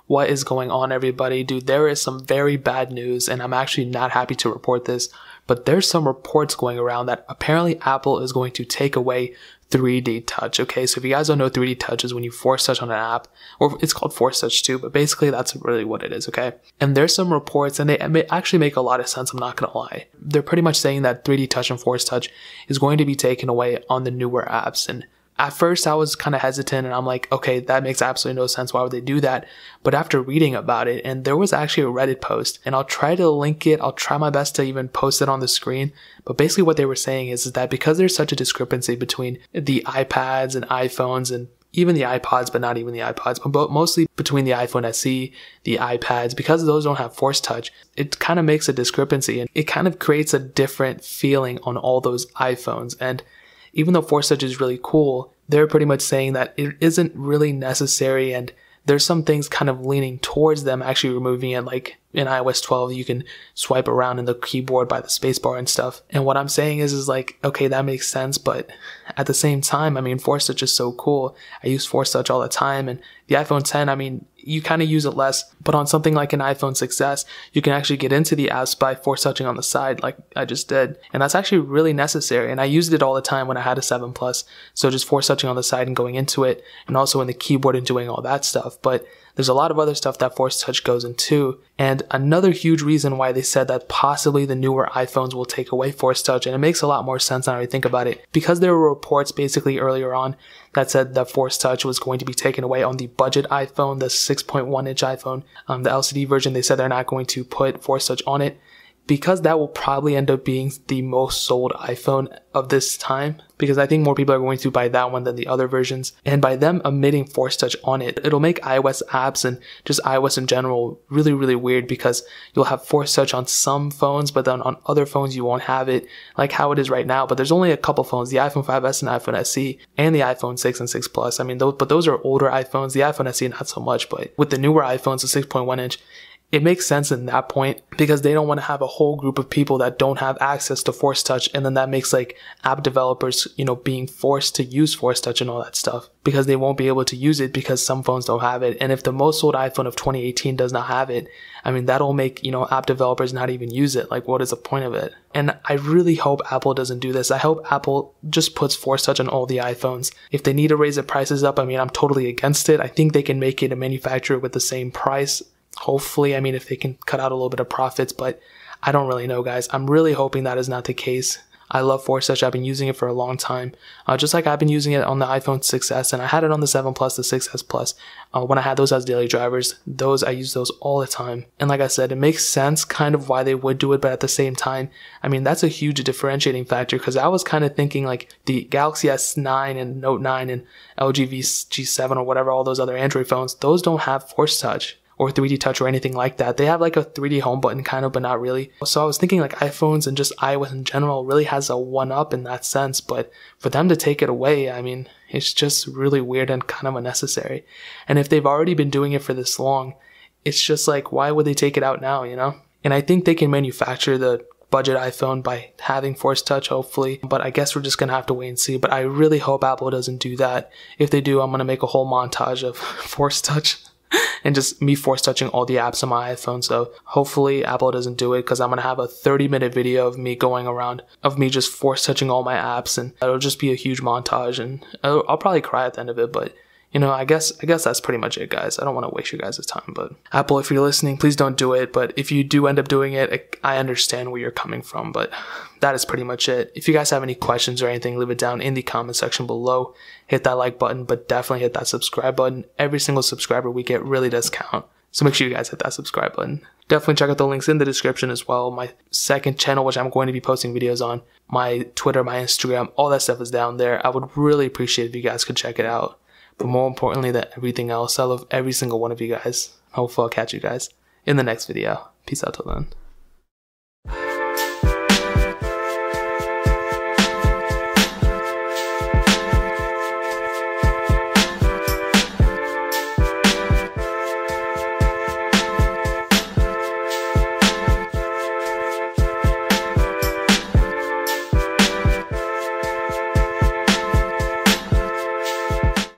What is going on, everybody? Dude, there is some very bad news, and I'm actually not happy to report this, but there's some reports going around that apparently Apple is going to take away 3D touch. Okay, so if you guys don't know, 3D touch is when you force touch on an app, or it's called force touch too, but basically that's really what it is. Okay, and there's some reports, and they actually make a lot of sense, I'm not gonna lie. They're pretty much saying that 3D touch and force touch is going to be taken away on the newer apps. And at first I was kind of hesitant, and I'm like, okay, that makes absolutely no sense. Why would they do that? But after reading about it, and there was actually a Reddit post, and I'll try to link it. I'll try my best to even post it on the screen. But basically what they were saying is that because there's such a discrepancy between the iPads and iPhones and even the iPods, but not even the iPods, but mostly between the iPhone SE, the iPads, because those don't have force touch, it kind of makes a discrepancy, and it kind of creates a different feeling on all those iPhones. And even though force touch is really cool, they're pretty much saying that it isn't really necessary, and there's some things kind of leaning towards them actually removing it. Like in iOS 12, you can swipe around in the keyboard by the spacebar and stuff. And what I'm saying is like, okay, that makes sense, but at the same time, I mean, force touch is so cool. I use force touch all the time, and the iPhone 10, I mean, you kind of use it less, but on something like an iPhone 6s, you can actually get into the apps by force touching on the side like I just did. And that's actually really necessary. And I used it all the time when I had a 7 Plus. So just force touching on the side and going into it, and also in the keyboard and doing all that stuff. But there's a lot of other stuff that force touch goes into. And another huge reason why they said that possibly the newer iPhones will take away force touch, and it makes a lot more sense now that I think about it, because there were reports basically earlier on that said that force touch was going to be taken away on the budget iPhone, the 6.1 inch iPhone, the LCD version. They said they're not going to put force touch on it, because that will probably end up being the most sold iPhone of this time, because I think more people are going to buy that one than the other versions. And by them omitting force touch on it, it'll make iOS apps and just iOS in general really, really weird, because you'll have force touch on some phones, but then on other phones you won't have it, like how it is right now. But there's only a couple phones, the iPhone 5s and iPhone SE, and the iPhone 6 and 6 Plus. I mean, those are older iPhones. The iPhone SE not so much, but with the newer iPhones, the 6.1 inch, it makes sense in that point, because they don't want to have a whole group of people that don't have access to force touch, and then that makes like app developers, being forced to use force touch and all that stuff, because they won't be able to use it because some phones don't have it. And if the most sold iPhone of 2018 does not have it, I mean, that'll make, app developers not even use it. Like, what is the point of it? And I really hope Apple doesn't do this. I hope Apple just puts force touch on all the iPhones. If they need to raise the prices up, I mean, I'm totally against it. I think they can make it and manufacture it with the same price. Hopefully, I mean, if they can cut out a little bit of profits, but I don't really know, guys. I'm really hoping that is not the case. I love force touch. I've been using it for a long time. Just like I've been using it on the iPhone 6s, and I had it on the 7 Plus, the 6s Plus. When I had those as daily drivers, I use those all the time. And like I said, it makes sense kind of why they would do it, but at the same time, I mean, that's a huge differentiating factor, because I was kind of thinking like the Galaxy S9 and Note 9 and LG G7 or whatever, all those other Android phones, those don't have force touch or 3D touch or anything like that. They have like a 3D home button kind of, but not really. So I was thinking like iPhones and just iOS in general really has a one-up in that sense, but for them to take it away, I mean, it's just really weird and kind of unnecessary. And if they've already been doing it for this long, it's just like, why would they take it out now, And I think they can manufacture the budget iPhone by having force touch, hopefully, but I guess we're just gonna have to wait and see. But I really hope Apple doesn't do that. If they do, I'm gonna make a whole montage of force touch and just me force touching all the apps on my iPhone. So hopefully Apple doesn't do it, because I'm going to have a 30-minute video of me going around, of me just force touching all my apps, and it'll just be a huge montage, and I'll probably cry at the end of it. But I guess that's pretty much it, guys. I don't want to waste your guys' time, but Apple, if you're listening, please don't do it. But if you do end up doing it, I understand where you're coming from, but that is pretty much it. If you guys have any questions or anything, leave it down in the comment section below. Hit that like button, but definitely hit that subscribe button. Every single subscriber we get really does count, so make sure you guys hit that subscribe button. Definitely check out the links in the description as well. My second channel, which I'm going to be posting videos on, my Twitter, my Instagram, all that stuff is down there. I would really appreciate if you guys could check it out. But more importantly than everything else, I love every single one of you guys. Hopefully I'll catch you guys in the next video. Peace out till then.